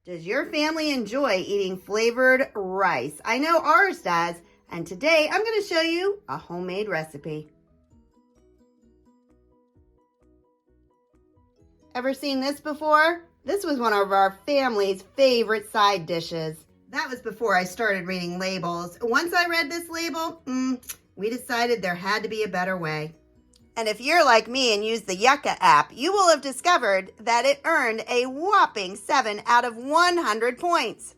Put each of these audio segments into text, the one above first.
Does your family enjoy eating flavored rice? I know ours does, and today I'm going to show you a homemade recipe. Ever seen this before? This was one of our family's favorite side dishes. That was before I started reading labels. Once I read this label, we decided there had to be a better way. And if you're like me and use the Yucca app, you will have discovered that it earned a whopping 7 out of 100 points.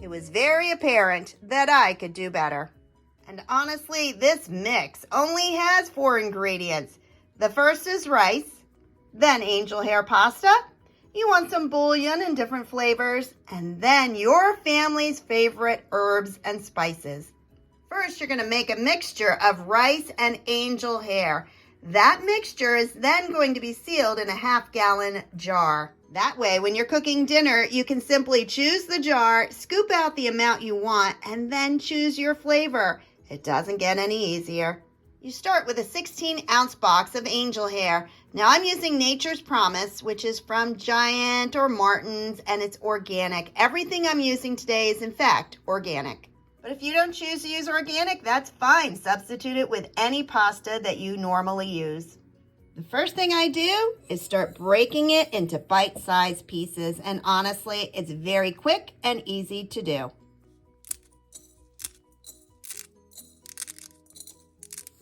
It was very apparent that I could do better. And honestly, this mix only has 4 ingredients. The first is rice, then angel hair pasta. You want some bouillon and different flavors, and then your family's favorite herbs and spices. First, you're going to make a mixture of rice and angel hair. That mixture is then going to be sealed in a half-gallon jar. That way, when you're cooking dinner, you can simply choose the jar, scoop out the amount you want, and then choose your flavor. It doesn't get any easier. You start with a 16-ounce box of angel hair. Now I'm using Nature's Promise, which is from Giant or Martin's, and it's organic. Everything I'm using today is, in fact, organic. But if you don't choose to use organic, that's fine. Substitute it with any pasta that you normally use. The first thing I do is start breaking it into bite-sized pieces, and honestly, it's very quick and easy to do.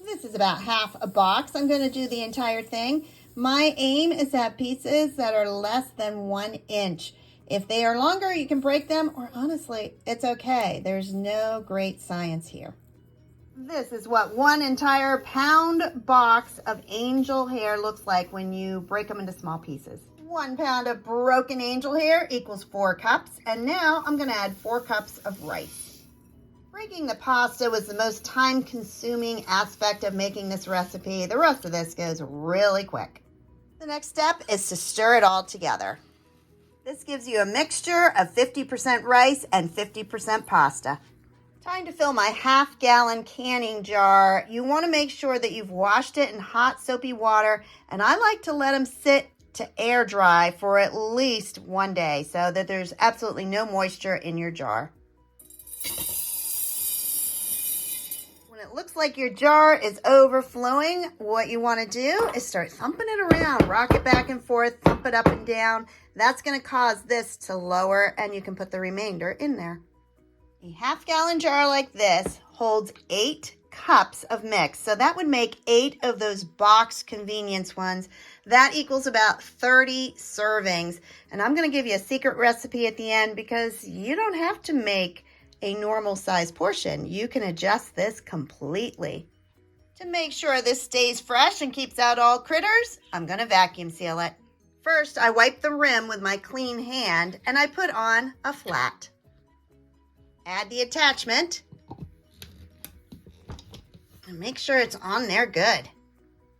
This is about half a box. I'm going to do the entire thing. My aim is to have pieces that are less than 1 inch. If they are longer, you can break them, or honestly, it's okay. There's no great science here. This is what 1 entire pound box of angel hair looks like when you break them into small pieces. 1 pound of broken angel hair equals 4 cups, and now I'm going to add 4 cups of rice. Breaking the pasta was the most time-consuming aspect of making this recipe. The rest of this goes really quick. The next step is to stir it all together. This gives you a mixture of 50% rice and 50% pasta. Time to fill my half-gallon canning jar. You want to make sure that you've washed it in hot, soapy water, and I like to let them sit to air dry for at least 1 day so that there's absolutely no moisture in your jar. It looks like your jar is overflowing. What you want to do is start thumping it around, rock it back and forth, thump it up and down. That's going to cause this to lower, and you can put the remainder in there. A half-gallon jar like this holds 8 cups of mix, so that would make 8 of those box convenience ones. That equals about 30 servings, and I'm going to give you a secret recipe at the end because you don't have to make a normal size portion. You can adjust this completely. To make sure this stays fresh and keeps out all critters, I'm going to vacuum seal it. First, I wipe the rim with my clean hand and I put on a flat. Add the attachment and make sure it's on there good.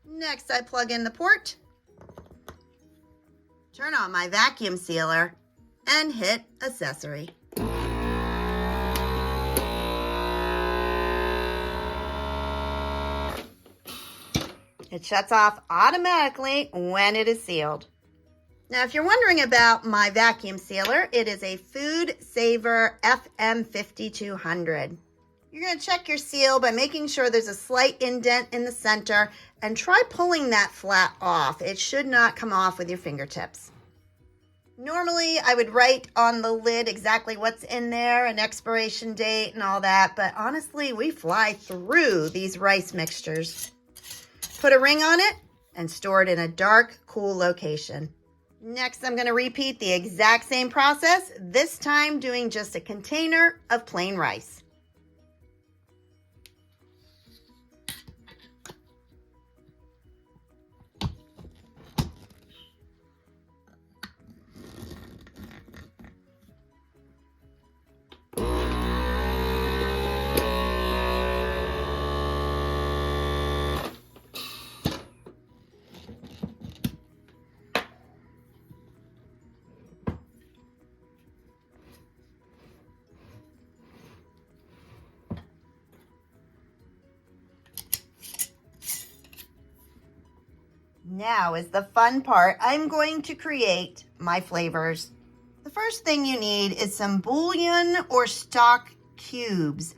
Next, I plug in the port, turn on my vacuum sealer, and hit accessory. It shuts off automatically when it is sealed. Now, if you're wondering about my vacuum sealer, it is a Food Saver FM5200. You're going to check your seal by making sure there's a slight indent in the center and try pulling that flat off. It should not come off with your fingertips. Normally, I would write on the lid exactly what's in there, an expiration date and all that, but honestly, we fly through these rice mixtures. Put a ring on it and store it in a dark, cool location. Next, I'm going to repeat the exact same process, this time doing just a container of plain rice. Now is the fun part. I'm going to create my flavors. The first thing you need is some bouillon or stock cubes.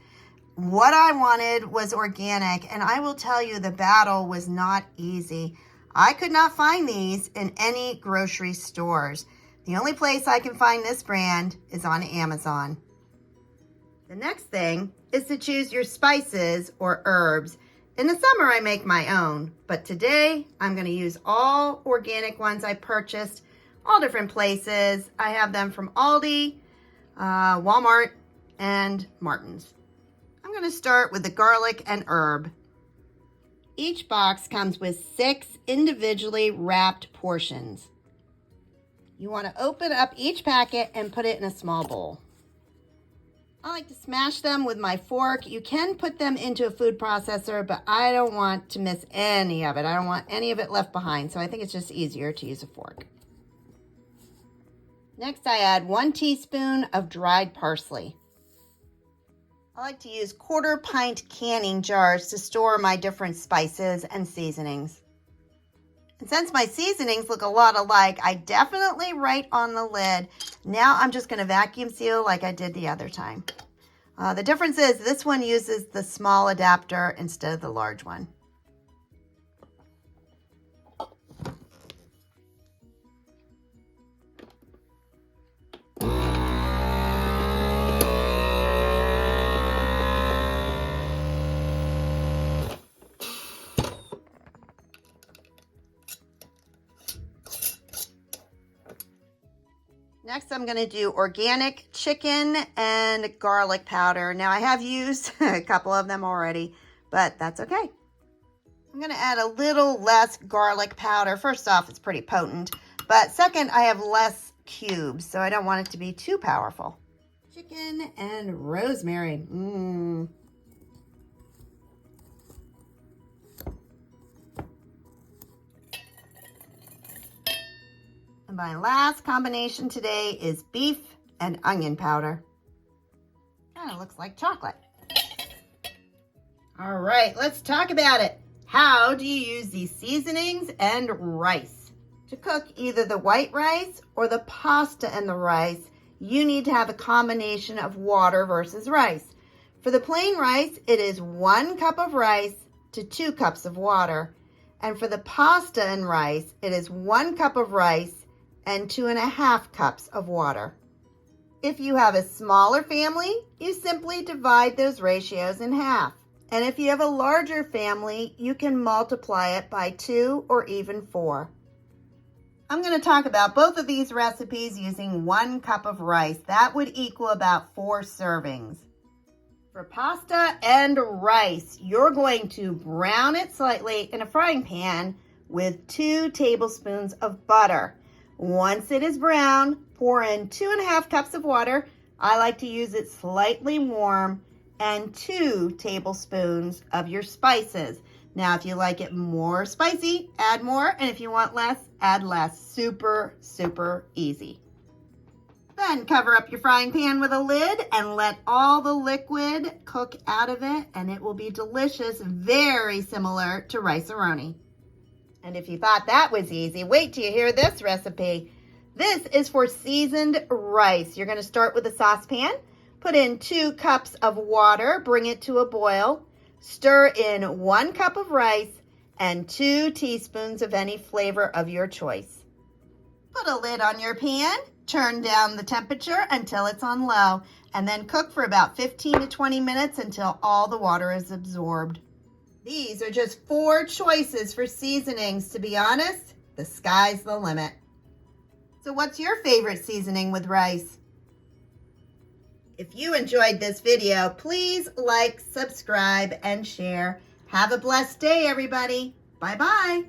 What I wanted was organic, and I will tell you the battle was not easy. I could not find these in any grocery stores. The only place I can find this brand is on Amazon. The next thing is to choose your spices or herbs. In the summer, I make my own, but today I'm going to use all organic ones I purchased, all different places. I have them from Aldi, Walmart, and Martin's. I'm going to start with the garlic and herb. Each box comes with 6 individually wrapped portions. You want to open up each packet and put it in a small bowl. I like to smash them with my fork. You can put them into a food processor, but I don't want to miss any of it. I don't want any of it left behind, so I think it's just easier to use a fork. Next, I add 1 teaspoon of dried parsley. I like to use 1/4 pint canning jars to store my different spices and seasonings. And since my seasonings look a lot alike, I definitely write on the lid. Now I'm just going to vacuum seal like I did the other time. The difference is this one uses the small adapter instead of the large one. Next, I'm going to do organic chicken and garlic powder. Now, I have used a couple of them already, but that's okay. I'm going to add a little less garlic powder. First off, it's pretty potent, but second, I have less cubes, so I don't want it to be too powerful. Chicken and rosemary. My last combination today is beef and onion powder. Kind of looks like chocolate. All right, let's talk about it. How do you use these seasonings and rice? To cook either the white rice or the pasta and the rice, you need to have a combination of water versus rice. For the plain rice, it is 1 cup of rice to 2 cups of water. And for the pasta and rice, it is 1 cup of rice and 2.5 cups of water. If you have a smaller family, you simply divide those ratios in half. And if you have a larger family, you can multiply it by 2 or even 4. I'm going to talk about both of these recipes using 1 cup of rice. That would equal about 4 servings. For pasta and rice, you're going to brown it slightly in a frying pan with 2 tablespoons of butter. Once it is brown, pour in 2.5 cups of water. I like to use it slightly warm, and 2 tablespoons of your spices. Now, if you like it more spicy, add more, and if you want less, add less. Super, super easy. Then cover up your frying pan with a lid and let all the liquid cook out of it, and it will be delicious, very similar to rice-a-roni. And if you thought that was easy, wait till you hear this recipe. This is for seasoned rice. You're going to start with a saucepan, put in 2 cups of water, bring it to a boil, stir in 1 cup of rice and 2 teaspoons of any flavor of your choice. Put a lid on your pan, turn down the temperature until it's on low, and then cook for about 15 to 20 minutes until all the water is absorbed. These are just 4 choices for seasonings. To be honest, the sky's the limit. So what's your favorite seasoning with rice? If you enjoyed this video, please like, subscribe, and share. Have a blessed day, everybody. Bye-bye.